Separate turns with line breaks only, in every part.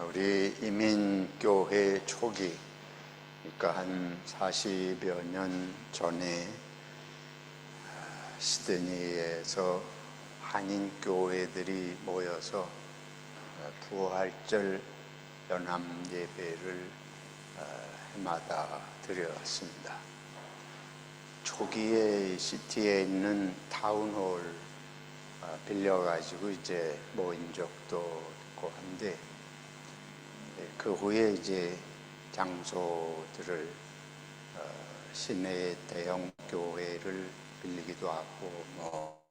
우리 이민교회 초기, 그러니까 한 40여 년 전에 시드니에서 한인교회들이 모여서 부활절 연합 예배를 해마다 드렸습니다. 초기에 시티에 있는 타운홀 빌려가지고 이제 모인 적도 있고 한데, 그 후에 이제 장소들을 시내 대형 교회를 빌리기도 하고,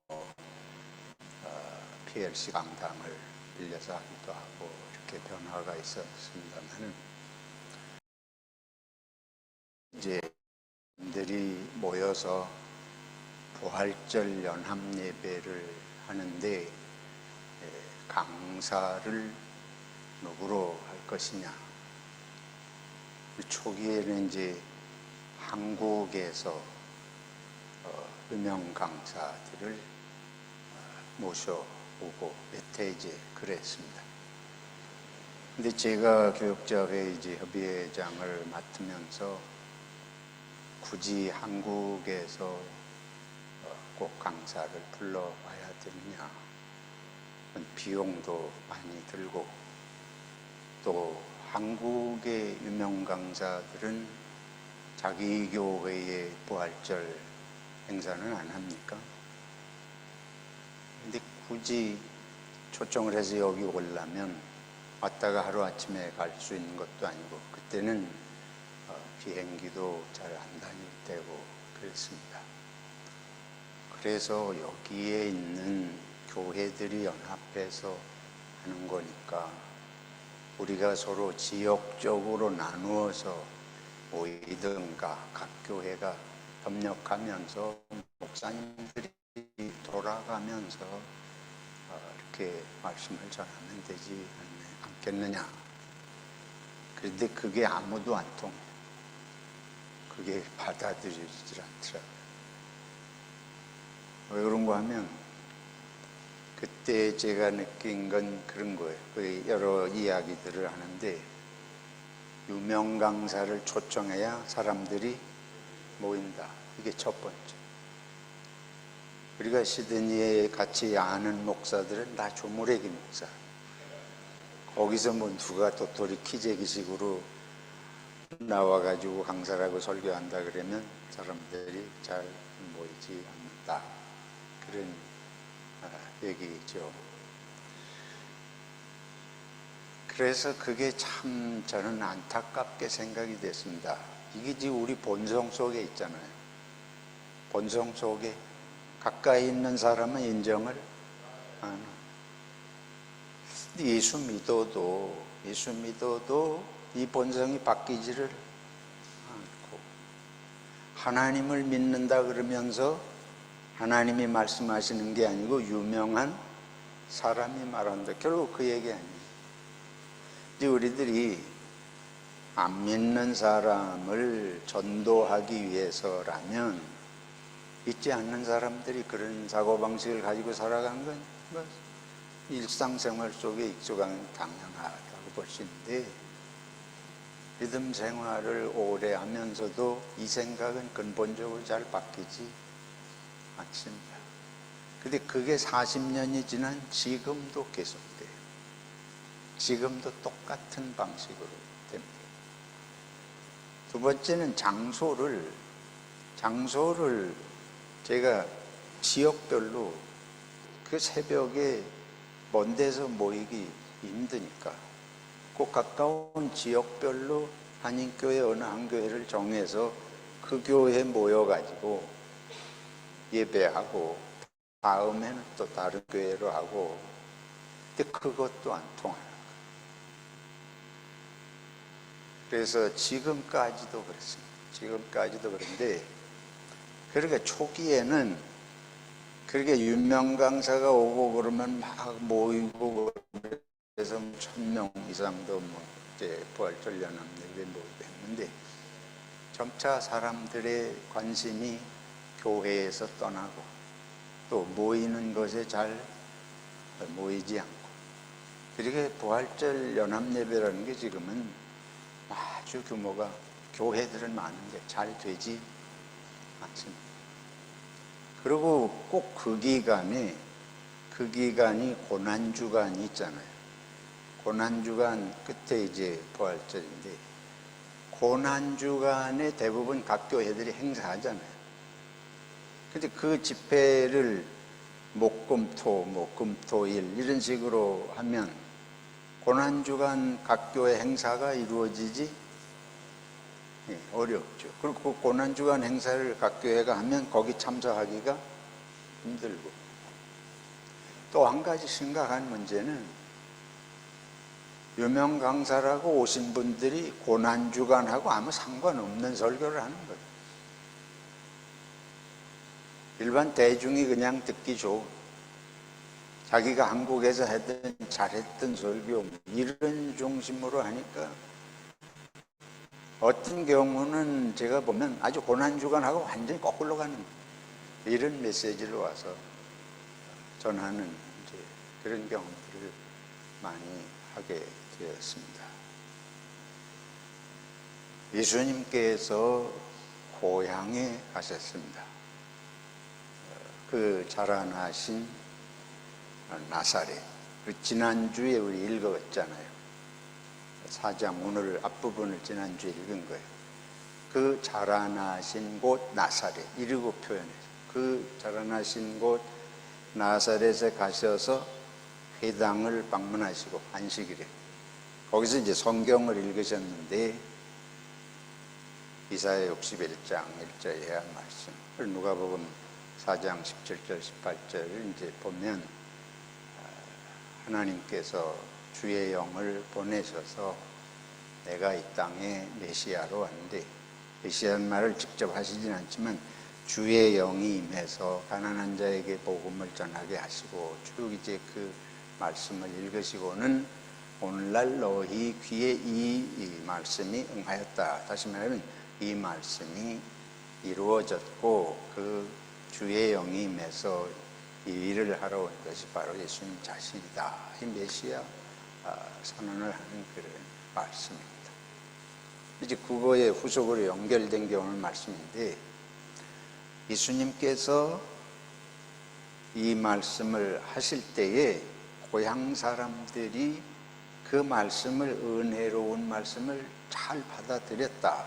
PLC 강당을 빌려서 하기도 하고, 이렇게 변화가 있었습니다만, 이제 들이 모여서 부활절 연합 예배를 하는데 강사를 누구로 할 것이냐. 초기에는 이제 한국에서 유명 강사들을 모셔오고 몇 해 이제 그랬습니다. 근데 제가 교육자회 이제 협의회장을 맡으면서 굳이 한국에서 꼭 강사를 불러와야 되느냐. 비용도 많이 들고, 또 한국의 유명 강사들은 자기 교회의 부활절 행사는 안 합니까? 근데 굳이 초청을 해서 여기 오려면 왔다가 하루아침에 갈 수 있는 것도 아니고, 그때는 비행기도 잘 안 다닐 때고 그랬습니다. 그래서 여기에 있는 교회들이 연합해서 하는 거니까 우리가 서로 지역적으로 나누어서 모이든가 각 교회가 협력하면서 목사님들이 돌아가면서 이렇게 말씀을 전하면 되지 않겠느냐. 그런데 그게 아무도 안 통해. 그게 받아들여지질 않더라고요. 왜 그런가 하면 그때 제가 느낀 건 그런 거예요. 여러 이야기들을 하는데 유명 강사를 초청해야 사람들이 모인다. 이게 첫 번째. 우리가 시드니에 같이 아는 목사들은 다 조무래기 목사. 거기서 뭐 누가 도토리 키재기식으로 나와가지고 강사라고 설교한다 그러면 사람들이 잘 모이지 않는다. 그런 얘기죠. 그래서 그게 참 저는 안타깝게 생각이 됐습니다. 이게 지금 우리 본성 속에 있잖아요. 본성 속에 가까이 있는 사람은 인정을 안 하는. 예수 믿어도 이 본성이 바뀌지를 않고, 하나님을 믿는다 그러면서 하나님이 말씀하시는 게 아니고 유명한 사람이 말한다. 결국 그 얘기 아니에요. 이제 우리들이 안 믿는 사람을 전도하기 위해서라면 믿지 않는 사람들이 그런 사고방식을 가지고 살아가는 건 일상생활 속에 익숙한 당연하다고 볼 수 있는데, 믿음 생활을 오래 하면서도 이 생각은 근본적으로 잘 바뀌지 않습니다. 근데 그게 40년이 지난 지금도 계속돼요. 지금도 똑같은 방식으로 됩니다. 두 번째는 장소를 제가 지역별로 그 새벽에 먼 데서 모이기 힘드니까 꼭 가까운 지역별로 한인교회 어느 한 교회를 정해서 그 교회에 모여가지고 예배하고 다음에는 또 다른 교회로 하고, 근데 그것도 안 통하는 거예요. 그래서 지금까지도 그렇습니다. 지금까지도 그런데, 그러니까 초기에는 그렇게 유명 강사가 오고 그러면 막 모이고, 그래서 1000명 이상도 이제 부활절 연합 예배 모이고 했는데, 점차 사람들의 관심이 교회에서 떠나고 또 모이는 것에 잘 모이지 않고, 그렇게 부활절 연합예배라는 게 지금은 아주 규모가 교회들은 많은데 잘 되지 않습니다. 그리고 꼭 그 기간이 고난주간이 있잖아요. 고난주간 끝에 이제 부활절인데, 고난주간에 대부분 각 교회들이 행사하잖아요. 근데 그 집회를 목금토, 금토일 이런 식으로 하면 고난주간 각 교회 행사가 이루어지지 어렵죠. 그리고 그 고난주간 행사를 각 교회가 하면 거기 참석하기가 힘들고, 또 한 가지 심각한 문제는 유명 강사라고 오신 분들이 고난주간하고 아무 상관없는 설교를 하는 거예요. 일반 대중이 그냥 듣기 좋은, 자기가 한국에서 했던 잘했던 설교 이런 중심으로 하니까 어떤 경우는 제가 보면 아주 고난주간하고 완전히 거꾸로 가는 거예요. 이런 메시지를 와서 전하는 이제 그런 경험들을 많이 하게 되었습니다. 예수님께서 고향에 가셨습니다. 그 자라나신 나사렛, 지난주에 우리 읽었잖아요. 4장 오늘 앞부분을 지난주에 읽은 거예요. 그 자라나신 곳 나사렛, 이르고 표현해서 그 자라나신 곳 나사렛에 가셔서 회당을 방문하시고 안식일에 거기서 이제 성경을 읽으셨는데, 이사야 61장 1절에 한 말씀, 누가복음 4장 17절 18절을 이제 보면 하나님께서 주의 영을 보내셔서 내가 이 땅에 메시아로 왔는데, 메시아는 말을 직접 하시진 않지만 주의 영이 임해서 가난한 자에게 복음을 전하게 하시고, 쭉 이제 그 말씀을 읽으시고는 오늘날 너희 귀에 이 말씀이 응하였다. 다시 말하면 이 말씀이 이루어졌고 그 주의 영이 임해서 이 일을 하러 온 것이 바로 예수님 자신이다. 이 메시아 선언을 하는 그런 말씀입니다. 이제 그거에 후속으로 연결된 게 오늘 말씀인데, 예수님께서 이 말씀을 하실 때에 고향 사람들이 그 말씀을, 은혜로운 말씀을 잘 받아들였다.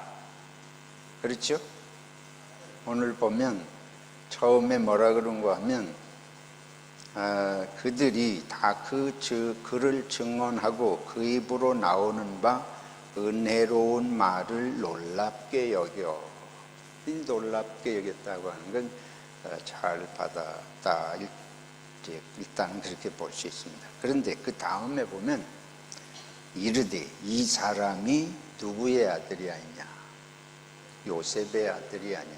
그렇죠? 오늘 보면 처음에 뭐라 그런가 하면 그들이 다 그를 증언하고 그 입으로 나오는 바 은혜로운 말을 놀랍게 여겨. 이 놀랍게 여겼다고 하는 건 잘 받았다. 일단 그렇게 볼 수 있습니다. 그런데 그 다음에 보면 이르되 이 사람이 누구의 아들이 아니냐? 요셉의 아들이 아니냐?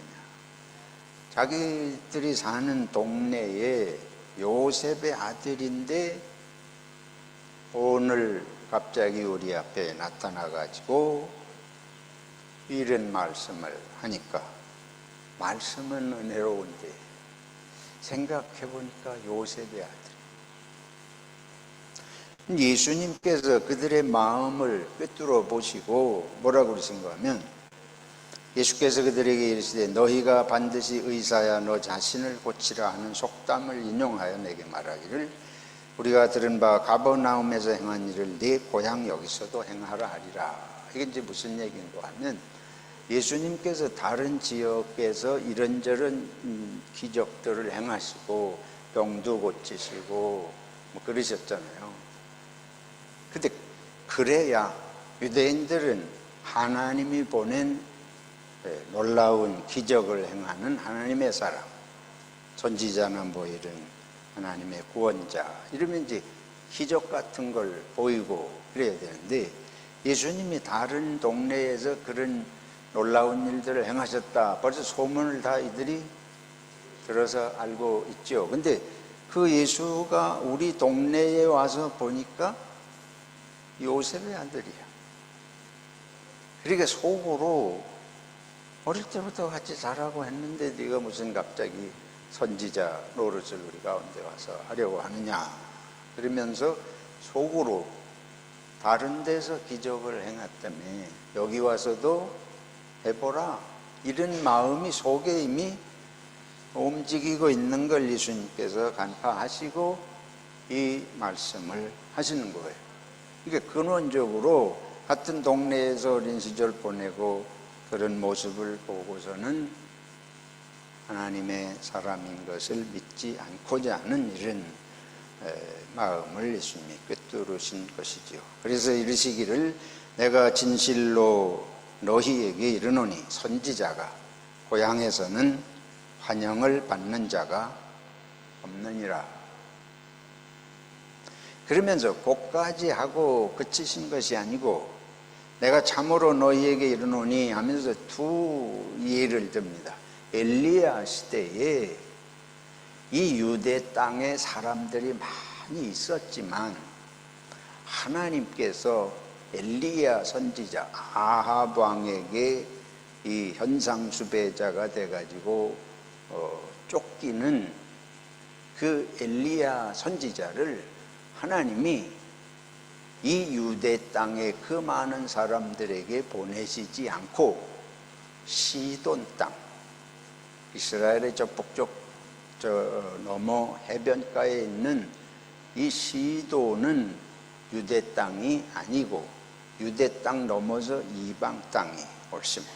자기들이 사는 동네에 요셉의 아들인데 오늘 갑자기 우리 앞에 나타나가지고 이런 말씀을 하니까, 말씀은 은혜로운데 생각해보니까 요셉의 아들. 예수님께서 그들의 마음을 꿰뚫어 보시고 뭐라고 그러신가 하면, 예수께서 그들에게 이르시되 너희가 반드시 의사야 너 자신을 고치라 하는 속담을 인용하여 내게 말하기를, 우리가 들은 바 가버나움에서 행한 일을 네 고향 여기서도 행하라 하리라. 이게 이제 무슨 얘기인가 하면, 예수님께서 다른 지역에서 이런저런 기적들을 행하시고 병도 고치시고 뭐 그러셨잖아요. 근데 그래야 유대인들은 하나님이 보낸 놀라운 기적을 행하는 하나님의 사람, 선지자나 뭐 이런 하나님의 구원자, 이러면 이제 기적 같은 걸 보이고 그래야 되는데, 예수님이 다른 동네에서 그런 놀라운 일들을 행하셨다, 벌써 소문을 다 이들이 들어서 알고 있죠. 근데 그 예수가 우리 동네에 와서 보니까 요셉의 아들이야. 그러니까 속으로 어릴 때부터 같이 자라고 했는데 네가 무슨 갑자기 선지자 노릇을 우리 가운데 와서 하려고 하느냐, 그러면서 속으로 다른 데서 기적을 행했다며 여기 와서도 해보라. 이런 마음이 속에 이미 움직이고 있는 걸 예수님께서 간파하시고 이 말씀을 하시는 거예요. 그러니까 근원적으로 같은 동네에서 어린 시절 보내고 그런 모습을 보고서는 하나님의 사람인 것을 믿지 않고자 하는 이런 마음을 예수님이 꿰뚫으신 것이지요. 그래서 이르시기를 내가 진실로 너희에게 이르노니 선지자가 고향에서는 환영을 받는 자가 없느니라. 그러면서 그까지 하고 그치신 것이 아니고 내가 참으로 너희에게 이르노니 하면서 두 예를 듭니다. 엘리야 시대에 이 유대 땅에 사람들이 많이 있었지만 하나님께서 엘리야 선지자 아합 왕에게 이 현상수배자가 돼가지고 쫓기는 그 엘리야 선지자를 하나님이 이 유대 땅에 그 많은 사람들에게 보내시지 않고 시돈 땅, 이스라엘의 저 북쪽 넘어 해변가에 있는 이 시돈은 유대 땅이 아니고 유대 땅 넘어서 이방 땅이 옳습니다.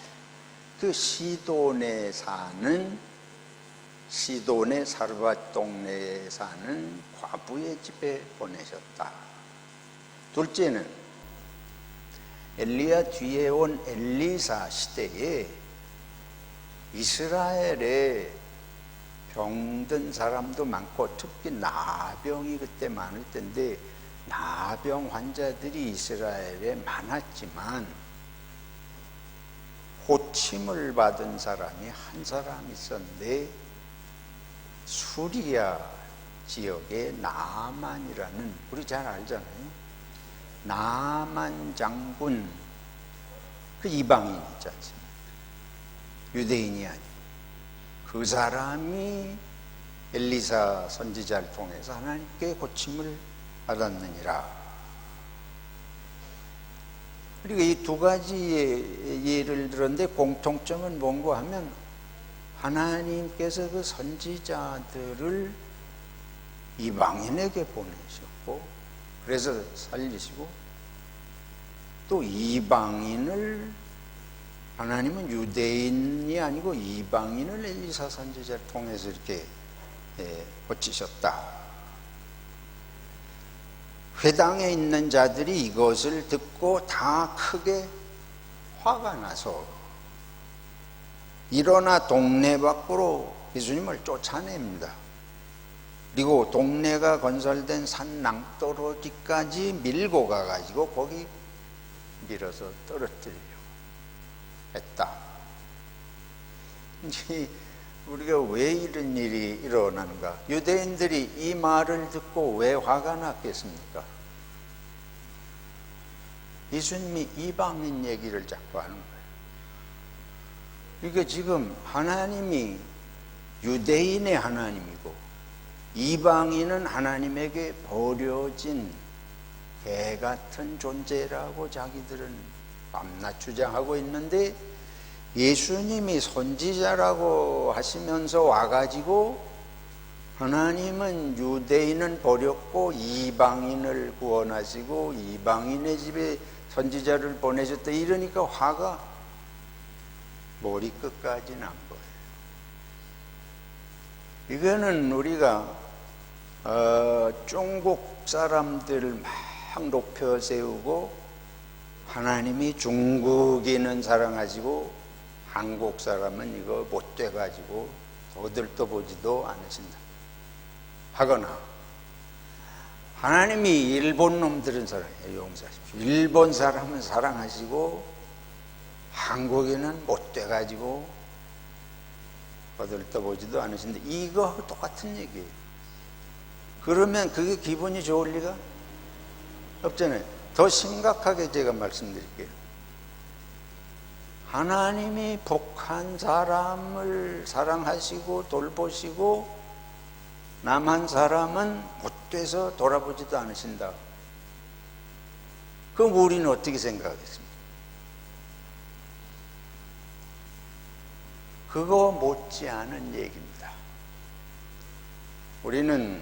그 시돈의 사르밧 동네에 사는 과부의 집에 보내셨다. 둘째는 엘리야 뒤에 온 엘리사 시대에 이스라엘에 병든 사람도 많고 특히 나병이 그때 많을 텐데 나병 환자들이 이스라엘에 많았지만 호침을 받은 사람이 한 사람 있었는데 수리아 지역의 나만이라는, 우리 잘 알잖아요. 나만 장군, 그 이방인 있지 않습니까? 유대인이 아니고 그 사람이 엘리사 선지자를 통해서 하나님께 고침을 받았느니라. 그리고 이 두 가지의 예를 들었는데 공통점은 뭔가 하면 하나님께서 그 선지자들을 이방인에게 보내셨고 그래서 살리시고 또 이방인을 하나님은 유대인이 아니고 이방인을 엘리사 선지자를 통해서 이렇게 고치셨다. 회당에 있는 자들이 이것을 듣고 다 크게 화가 나서 일어나 동네 밖으로 예수님을 쫓아냅니다. 그리고 동네가 건설된 산 낭떠러지까지 밀고 가가지고 거기 밀어서 떨어뜨리려고 했다. 우리가 왜 이런 일이 일어나는가? 유대인들이 이 말을 듣고 왜 화가 났겠습니까? 예수님이 이방인 얘기를 자꾸 하는 거예요. 그러니까 지금 하나님이 유대인의 하나님이고 이방인은 하나님에게 버려진 개 같은 존재라고 자기들은 밤낮 주장하고 있는데 예수님이 선지자라고 하시면서 와가지고 하나님은 유대인은 버렸고 이방인을 구원하시고 이방인의 집에 선지자를 보내셨다 이러니까 화가 머리끝까지 난 거예요. 이거는 우리가 중국 사람들을 막 높여 세우고 하나님이 중국인은 사랑하시고 한국 사람은 이거 못 돼가지고 거들떠보지도 않으신다 하거나 하나님이 일본 놈들은 사랑해요. 용서하십시오. 일본 사람은 사랑하시고 한국인은 못 돼가지고 거들떠보지도 않으신데 이거 똑같은 얘기예요. 그러면 그게 기분이 좋을 리가 없잖아요. 더 심각하게 제가 말씀드릴게요. 하나님이 북한 사람을 사랑하시고 돌보시고 남한 사람은 못돼서 돌아보지도 않으신다. 그럼 우리는 어떻게 생각하겠습니까? 그거 못지않은 얘기입니다. 우리는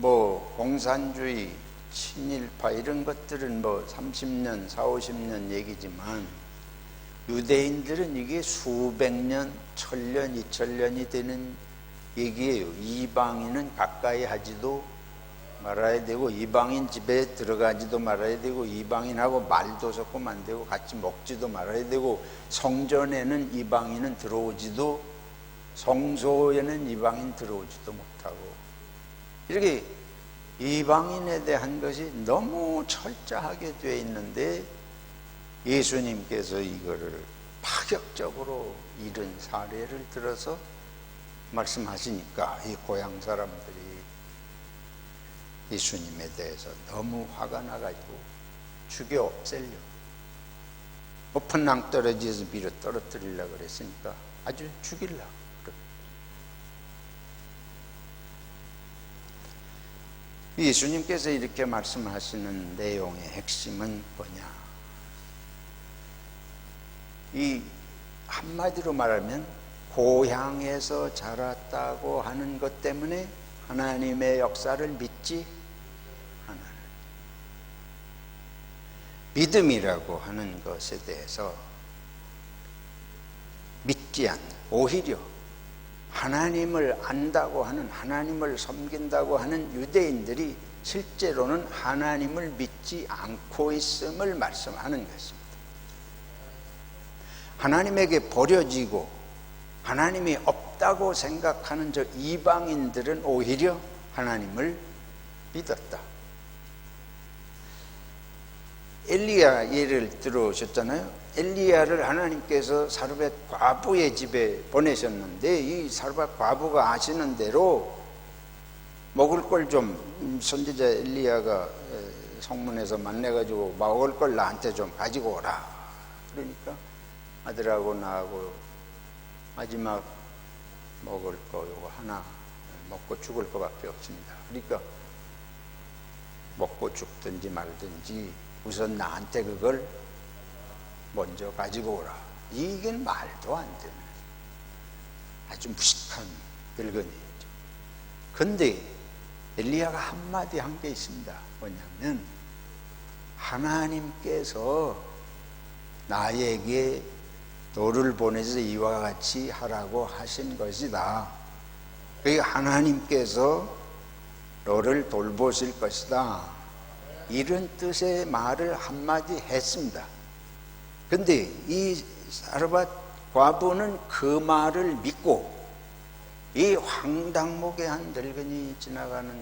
공산주의, 친일파 이런 것들은 30년, 40, 50년 얘기지만 유대인들은 이게 수백 년, 1000년, 2000년이 되는 얘기예요. 이방인은 가까이 하지도 말아야 되고, 이방인 집에 들어가지도 말아야 되고, 이방인하고 말도 섞으면 안 되고, 같이 먹지도 말아야 되고, 성전에는 이방인은 들어오지도, 성소에는 이방인 들어오지도 못하고, 이렇게 이방인에 대한 것이 너무 철저하게 되어 있는데, 예수님께서 이거를 파격적으로 이런 사례를 들어서 말씀하시니까 이 고향 사람들이 예수님에 대해서 너무 화가 나가지고 죽여 없애려, 높은 낭떠러지에서 밀어 떨어뜨리려고 그랬으니까 아주 죽이려고. 예수님께서 이렇게 말씀하시는 내용의 핵심은 뭐냐? 이 한마디로 말하면 고향에서 자랐다고 하는 것 때문에 하나님의 역사를 믿지 않아요. 믿음이라고 하는 것에 대해서 믿지 않는, 오히려 하나님을 안다고 하는, 하나님을 섬긴다고 하는 유대인들이 실제로는 하나님을 믿지 않고 있음을 말씀하는 것입니다. 하나님에게 버려지고 하나님이 없다고 생각하는 저 이방인들은 오히려 하나님을 믿었다. 엘리야 예를 들어오셨잖아요. 엘리야를 하나님께서 사르밧 과부의 집에 보내셨는데, 이 사르밧 과부가 아시는 대로 먹을 걸 좀, 선지자 엘리야가 성문에서 만나가지고 먹을 걸 나한테 좀 가지고 오라. 그러니까 아들하고 나하고 마지막 먹을 거 요거 하나 먹고 죽을 거밖에 없습니다. 그러니까 먹고 죽든지 말든지 우선 나한테 그걸 먼저 가지고 오라. 이게 말도 안 되는 아주 무식한 늙은이죠. 근데 엘리야가 한마디 한 게 있습니다. 뭐냐면, 하나님께서 나에게 너를 보내서 이와 같이 하라고 하신 것이다. 그러니까 하나님께서 너를 돌보실 것이다. 이런 뜻의 말을 한마디 했습니다. 근데 이 사르밧 과부는 그 말을 믿고, 이 황당무계한 늙은이 지나가는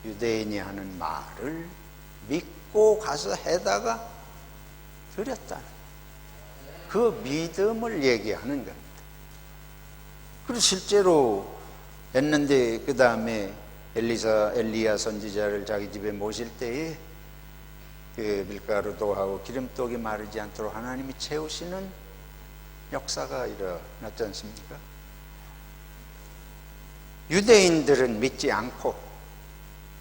유대인이 하는 말을 믿고 가서 해다가 드렸다. 그 믿음을 얘기하는 겁니다. 그리고 실제로 했는데, 그 다음에 엘리야 선지자를 자기 집에 모실 때에 그 밀가루도 하고 기름독이 마르지 않도록 하나님이 채우시는 역사가 일어났지 않습니까? 유대인들은 믿지 않고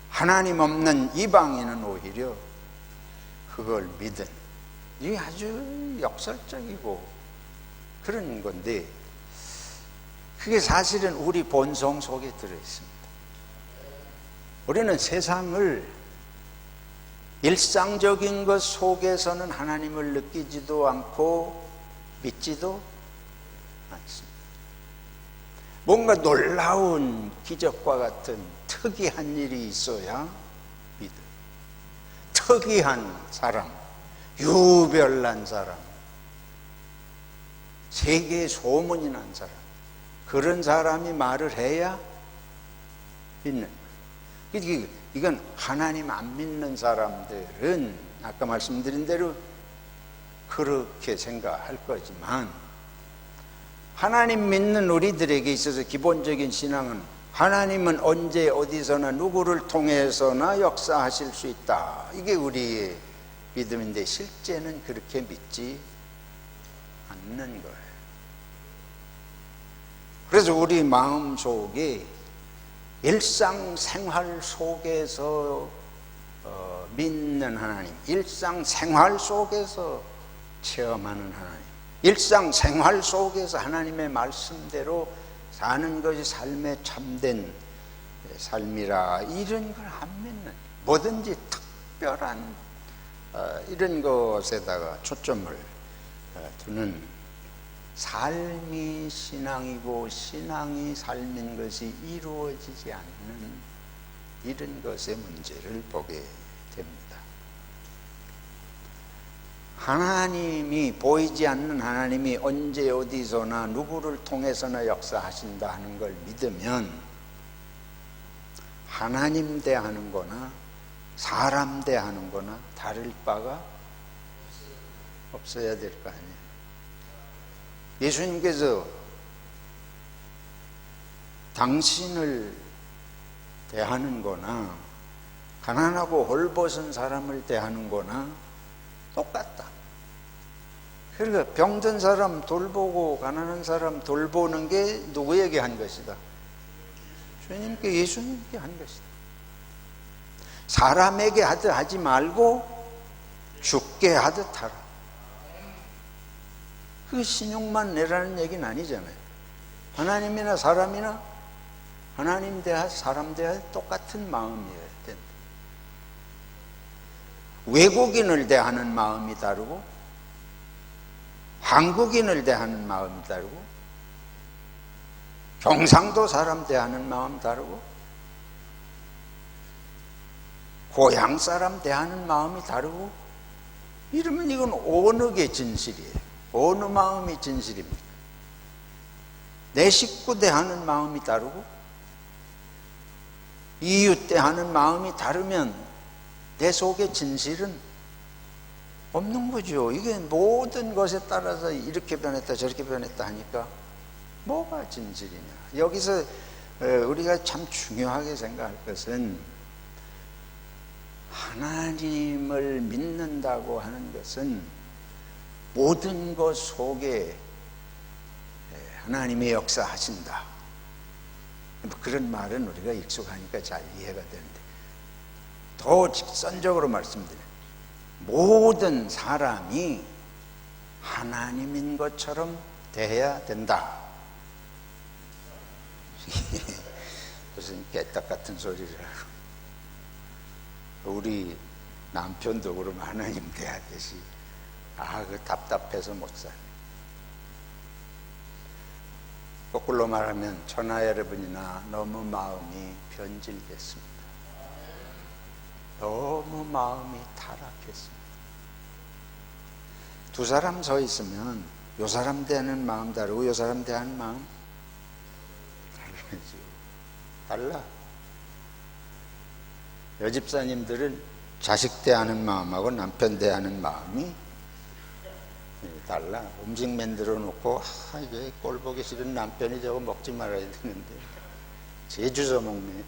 하나님 없는 이방인은 오히려 그걸 믿은, 이게 아주 역설적이고 그런 건데, 그게 사실은 우리 본성 속에 들어있습니다. 우리는 세상을 일상적인 것 속에서는 하나님을 느끼지도 않고 믿지도 않습니다. 뭔가 놀라운 기적과 같은 특이한 일이 있어야 믿어요. 특이한 사람, 유별난 사람, 세계에 소문이 난 사람, 그런 사람이 말을 해야 믿는 거예요. 이건 하나님 안 믿는 사람들은 아까 말씀드린 대로 그렇게 생각할 거지만, 하나님 믿는 우리들에게 있어서 기본적인 신앙은 하나님은 언제 어디서나 누구를 통해서나 역사하실 수 있다. 이게 우리의 믿음인데, 실제는 그렇게 믿지 않는 거예요. 그래서 우리 마음 속에 일상생활 속에서 믿는 하나님, 일상생활 속에서 체험하는 하나님, 일상생활 속에서 하나님의 말씀대로 사는 것이 삶의 참된 삶이라, 이런 걸 안 믿는, 뭐든지 특별한 이런 것에다가 초점을 두는 삶이 신앙이고 신앙이 삶인 것이 이루어지지 않는 이런 것의 문제를 보게 됩니다. 하나님이, 보이지 않는 하나님이 언제 어디서나 누구를 통해서나 역사하신다 하는 걸 믿으면 하나님 대하는 거나 사람 대하는 거나 다를 바가 없어야 될 거 아니에요. 예수님께서 당신을 대하는 거나 가난하고 홀벗은 사람을 대하는 거나 똑같다. 그러니까 병든 사람 돌보고 가난한 사람 돌보는 게 누구에게 한 것이다? 주님께, 예수님께 한 것이다. 사람에게 하듯 하지 말고 죽게 하듯 하라. 그 신용만 내라는 얘기는 아니잖아요. 하나님이나 사람이나 하나님 대하 사람 대하 똑같은 마음이어야 된다. 외국인을 대하는 마음이 다르고 한국인을 대하는 마음이 다르고 경상도 사람 대하는 마음 다르고 고향 사람 대하는 마음이 다르고, 이러면 이건 어느 게 진실이에요? 어느 마음이 진실입니까? 내 식구 대하는 마음이 다르고 이웃 대하는 마음이 다르면 내 속에 진실은 없는 거죠. 이게 모든 것에 따라서 이렇게 변했다 저렇게 변했다 하니까 뭐가 진실이냐. 여기서 우리가 참 중요하게 생각할 것은, 하나님을 믿는다고 하는 것은 모든 것 속에 하나님의 역사하신다, 그런 말은 우리가 익숙하니까 잘 이해가 되는데, 더 직선적으로 말씀드려요. 모든 사람이 하나님인 것처럼 대해야 된다. 무슨 깨딱 같은 소리를 하고, 우리 남편도 그러면 하나님 대하듯이 그 답답해서 못 살아. 거꾸로 말하면 천하 여러분이나 너무 마음이 변질됐습니다. 너무 마음이 타락했습니다. 두 사람 서 있으면 요 사람 대하는 마음 다르고 요 사람 대하는 마음 다르죠. 달라. 여집사님들은 자식 대하는 마음하고 남편 대하는 마음이 달라. 음식 만들어 놓고 이게 꼴 보기 싫은 남편이 저거 먹지 말아야 되는데 제주서 먹네.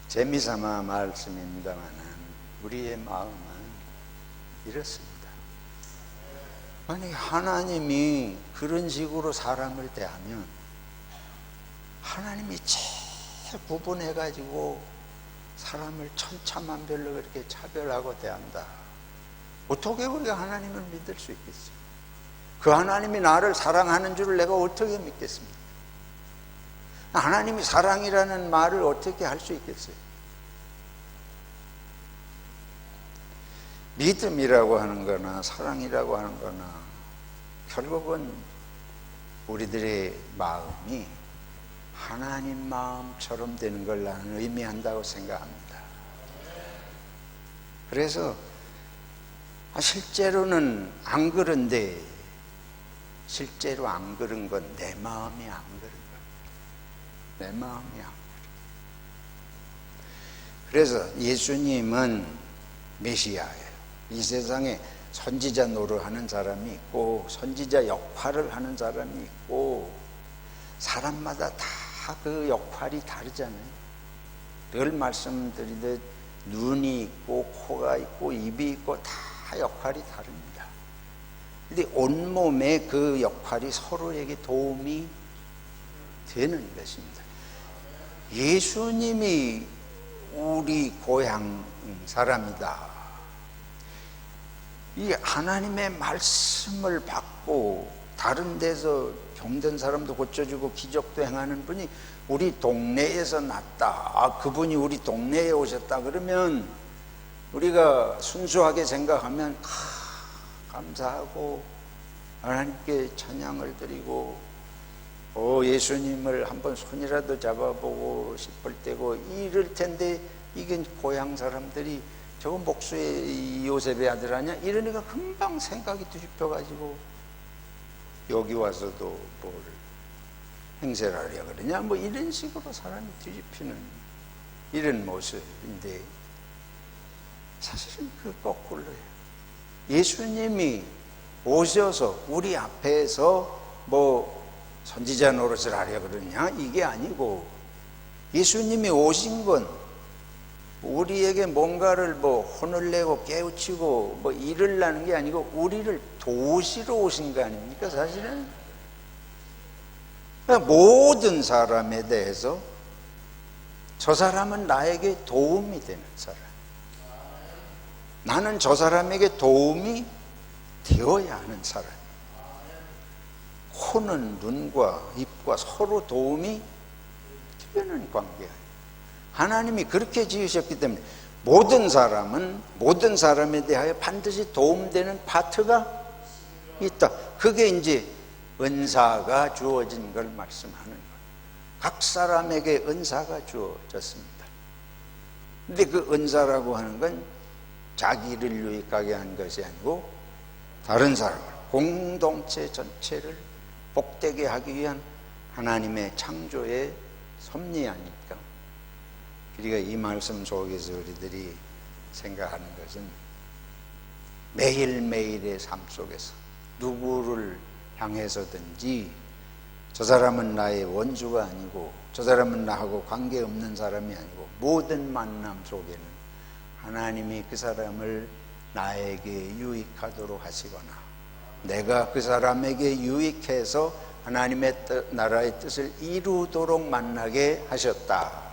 재미삼아 말씀입니다만 우리의 마음은 이렇습니다. 아니, 하나님이 그런 식으로 사람을 대하면 하나님이 제일 구분해가지고 사람을 천차만별로 그렇게 차별하고 대한다. 어떻게 우리가 하나님을 믿을 수 있겠어요? 그 하나님이 나를 사랑하는 줄을 내가 어떻게 믿겠습니까? 하나님이 사랑이라는 말을 어떻게 할 수 있겠어요? 믿음이라고 하는 거나 사랑이라고 하는 거나 결국은 우리들의 마음이 하나님 마음처럼 되는 걸 나는 의미한다고 생각합니다. 그래서 실제로는 안 그런데, 실제로 안 그런 건 내 마음이 안 그런 거예요. 내 마음이 안 그런. 그래서 예수님은 메시아예요. 이 세상에 선지자 노릇하는 사람이 있고 선지자 역할을 하는 사람이 있고, 사람마다 다 그 역할이 다르잖아요. 늘 말씀드리듯 눈이 있고 코가 있고 입이 있고 다 역할이 다릅니다. 근데 온몸에 그 역할이 서로에게 도움이 되는 것입니다. 예수님이 우리 고향 사람이다. 이 하나님의 말씀을 받고 다른 데서 병든 사람도 고쳐주고 기적도 행하는 분이 우리 동네에서 났다. 그분이 우리 동네에 오셨다. 그러면 우리가 순수하게 생각하면 감사하고 하나님께 찬양을 드리고 예수님을 한번 손이라도 잡아보고 싶을 때고 이럴 텐데, 이게 고향 사람들이 저거 목수의 요셉의 아들 아니야? 이러니까 금방 생각이 뒤집혀가지고 여기 와서도 뭘 행세를 하려 그러냐, 뭐 이런 식으로 사람이 뒤집히는 이런 모습인데, 사실은 그 거꾸로예요. 예수님이 오셔서 우리 앞에서 뭐 선지자 노릇을 하려 그러냐, 이게 아니고, 예수님이 오신 건 우리에게 뭔가를 뭐 혼을 내고 깨우치고 뭐 일을 하는 게 아니고 우리를 도우시러 오신 거 아닙니까? 사실은 모든 사람에 대해서 저 사람은 나에게 도움이 되는 사람, 나는 저 사람에게 도움이 되어야 하는 사람, 코는 눈과 입과 서로 도움이 되는 관계예요. 하나님이 그렇게 지으셨기 때문에 모든 사람은 모든 사람에 대하여 반드시 도움되는 파트가 있다. 그게 이제 은사가 주어진 걸 말씀하는 거예요. 각 사람에게 은사가 주어졌습니다. 근데 그 은사라고 하는 건 자기를 유익하게 한 것이 아니고 다른 사람을, 공동체 전체를 복되게 하기 위한 하나님의 창조의 섭리 아닐까. 우리가 이 말씀 속에서 우리들이 생각하는 것은 매일매일의 삶 속에서 누구를 향해서든지 저 사람은 나의 원수가 아니고 저 사람은 나하고 관계없는 사람이 아니고 모든 만남 속에는 하나님이 그 사람을 나에게 유익하도록 하시거나 내가 그 사람에게 유익해서 하나님의 나라의 뜻을 이루도록 만나게 하셨다.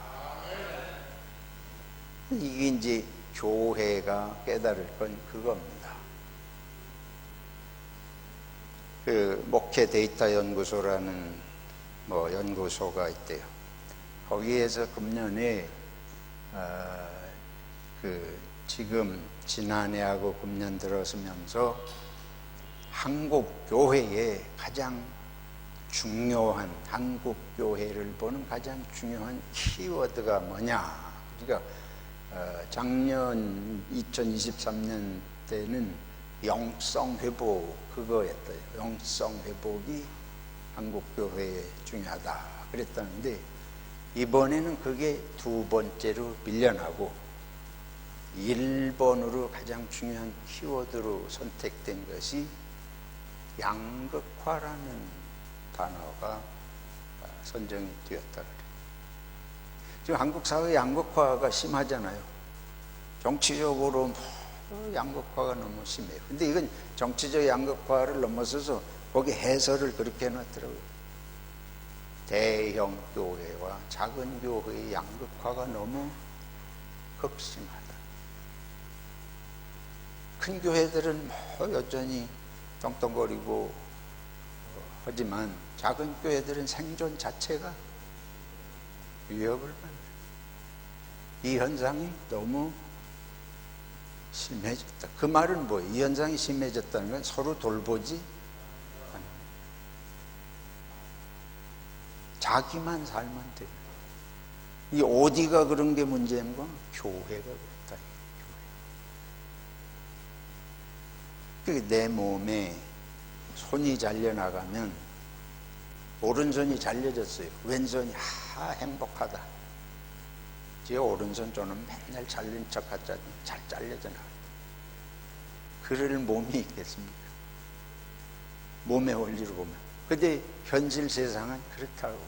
이게 이제 교회가 깨달을 건 그겁니다. 그 목회 데이터 연구소라는 뭐 연구소가 있대요. 거기에서 금년에 지금 지난해하고 금년 들어서면서 한국 교회의 가장 중요한, 한국 교회를 보는 가장 중요한 키워드가 뭐냐? 그러니까 작년 2023년 때는 영성 회복 그거였대요. 영성 회복이 한국 교회에 중요하다 그랬다는데, 이번에는 그게 두 번째로 밀려나고 1번으로 가장 중요한 키워드로 선택된 것이 양극화라는 단어가 선정이 되었다 그래요. 지금 한국 사회 양극화가 심하잖아요. 정치적으로 양극화가 너무 심해요. 근데 이건 정치적 양극화를 넘어서서 거기 해설을 그렇게 해놨더라고요. 대형 교회와 작은 교회의 양극화가 너무 극심하다. 큰 교회들은 여전히 떵떵거리고 하지만 작은 교회들은 생존 자체가 위협을 받는, 이 현상이 너무 심해졌다. 그 말은 뭐예요? 이 현상이 심해졌다는 건 서로 돌보지 않는, 자기만 살면 돼요. 이 어디가 그런 게 문제인가? 교회가 그렇다. 교회. 내 몸에 손이 잘려나가면 오른손이 잘려졌어요. 왼손이 행복하다. 제 오른손 저는 맨날 잘린 척 하자 잘 잘려져 나가요. 그럴 몸이 있겠습니까? 몸의 원리로 보면. 근데 현실 세상은 그렇다고 해요.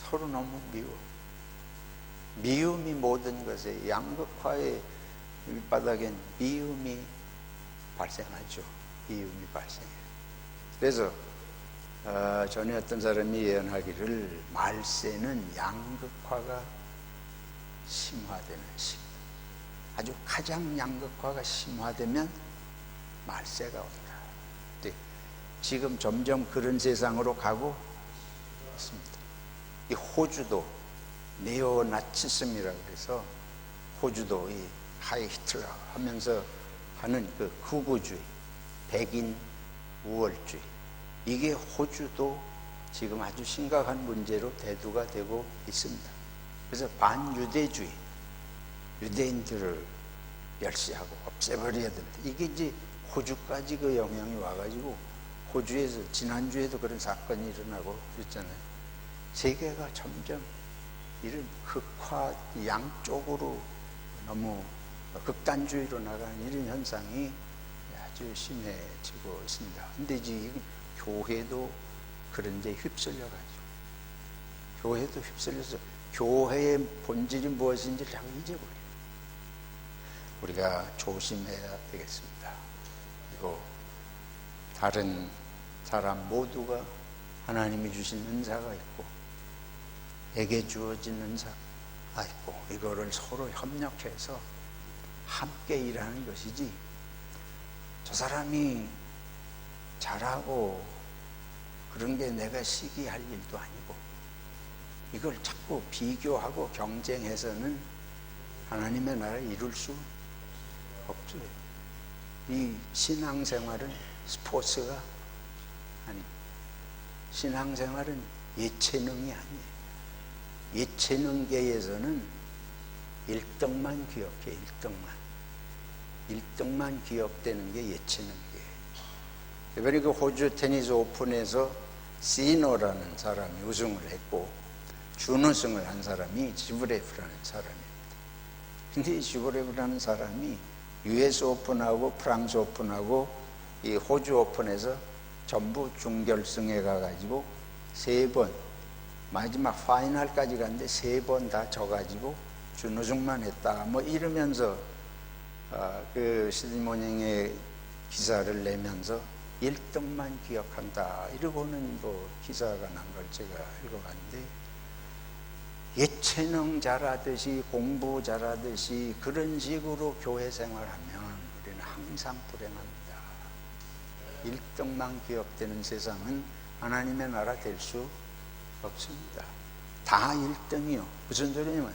서로 너무 미워. 미움이 모든 것에, 양극화의 밑바닥엔 미움이 발생하죠. 미움이 발생해요. 그래서 전에 어떤 사람이 예언하기를 말세는 양극화가 심화되는 시기. 아주 가장 양극화가 심화되면 말세가 온다. 근데 지금 점점 그런 세상으로 가고 있습니다. 이 호주도 네오나치즘이라고 해서 호주도 이 하이 히틀러 하면서 하는 그 극우주의, 백인 우월주의, 이게 호주도 지금 아주 심각한 문제로 대두가 되고 있습니다. 그래서 반유대주의, 유대인들을 멸시하고 없애버려야 된다. 이게 이제 호주까지 그 영향이 와가지고 호주에서 지난주에도 그런 사건이 일어나고 그랬잖아요. 세계가 점점 이런 극화 양쪽으로 너무 극단주의로 나가는 이런 현상이 아주 심해지고 있습니다. 근데 지금 교회도 그런 데 휩쓸려가지고, 교회도 휩쓸려서 교회의 본질이 무엇인지를 자꾸 잊어버려요. 우리가 조심해야 되겠습니다. 그리고 다른 사람 모두가 하나님이 주신 은사가 있고, 에게 주어진 은사가 있고, 이거를 서로 협력해서 함께 일하는 것이지, 저 사람이 잘하고 그런 게 내가 시기할 일도 아니고, 이걸 자꾸 비교하고 경쟁해서는 하나님의 나라를 이룰 수 없어요. 이 신앙생활은 스포츠가 아닙니다. 신앙생활은 예체능이 아니에요. 예체능계에서는 1등만 기억해. 1등만 기억되는 게 예체능계예요. 이번에 그 호주 테니스 오픈에서 시노라는 사람이 우승을 했고, 준우승을 한 사람이 지브레프라는 사람입니다. 근데 이 지브레프라는 사람이 US 오픈하고 프랑스 오픈하고 이 호주 오픈에서 전부 중결승에 가가지고 3번, 마지막 파이널까지 갔는데 3번 다 져가지고 준우승만 했다. 뭐 이러면서 그 시드니모닝의 기사를 내면서 1등만 기억한다. 이러고는 뭐 기사가 난 걸 제가 읽어봤는데, 예체능 잘하듯이 공부 잘하듯이 그런 식으로 교회 생활하면 우리는 항상 불행합니다. 1등만 기억되는 세상은 하나님의 나라 될 수 없습니다. 다 1등이요. 무슨 소리냐면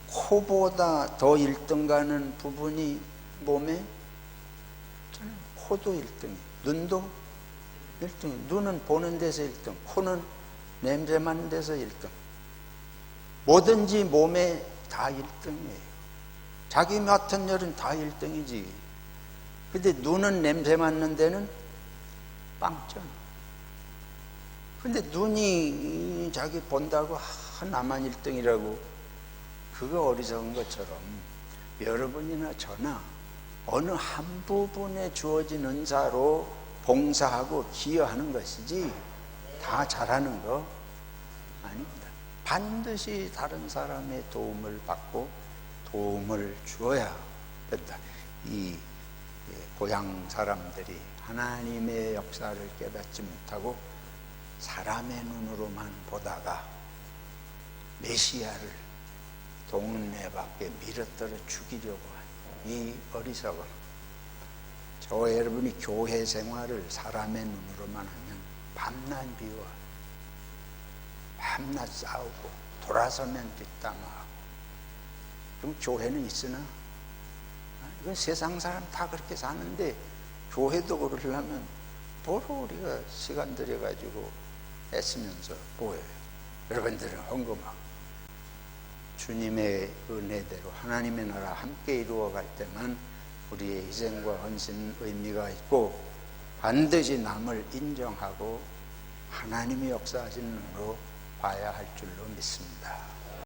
코보다 더 1등 가는 부분이 몸에, 코도 1등이, 눈도 1등이. 눈은 보는 데서 1등, 코는 냄새 맡는 데서 1등. 뭐든지 몸에 다 1등이에요. 자기 맡은 일은 다 1등이지. 근데 눈은 냄새 맡는 데는 빵점. 근데 눈이 자기 본다고 나만 1등이라고, 그거 어리석은 것처럼 여러분이나 저나 어느 한 부분에 주어진 은사로 봉사하고 기여하는 것이지 다 잘하는 거 아닙니다. 반드시 다른 사람의 도움을 받고 도움을 주어야 된다. 이 고향 사람들이 하나님의 역사를 깨닫지 못하고 사람의 눈으로만 보다가 메시아를 동네 밖에 밀어떨어 죽이려고 하는 이 어리석음. 저와 여러분이 교회 생활을 사람의 눈으로만 하면 밤낮 비워, 밤낮 싸우고 돌아서면 뒷담화하고, 그럼 교회는 있으나? 이건 세상 사람 다 그렇게 사는데 교회도 그러려면 뭐로 우리가 시간 들여가지고 애쓰면서 보여요. 여러분들은 헌금하고 주님의 은혜대로 하나님의 나라 함께 이루어갈 때만 우리의 희생과 헌신 의미가 있고, 반드시 남을 인정하고 하나님이 역사하시는 눈으로 봐야 할 줄로 믿습니다.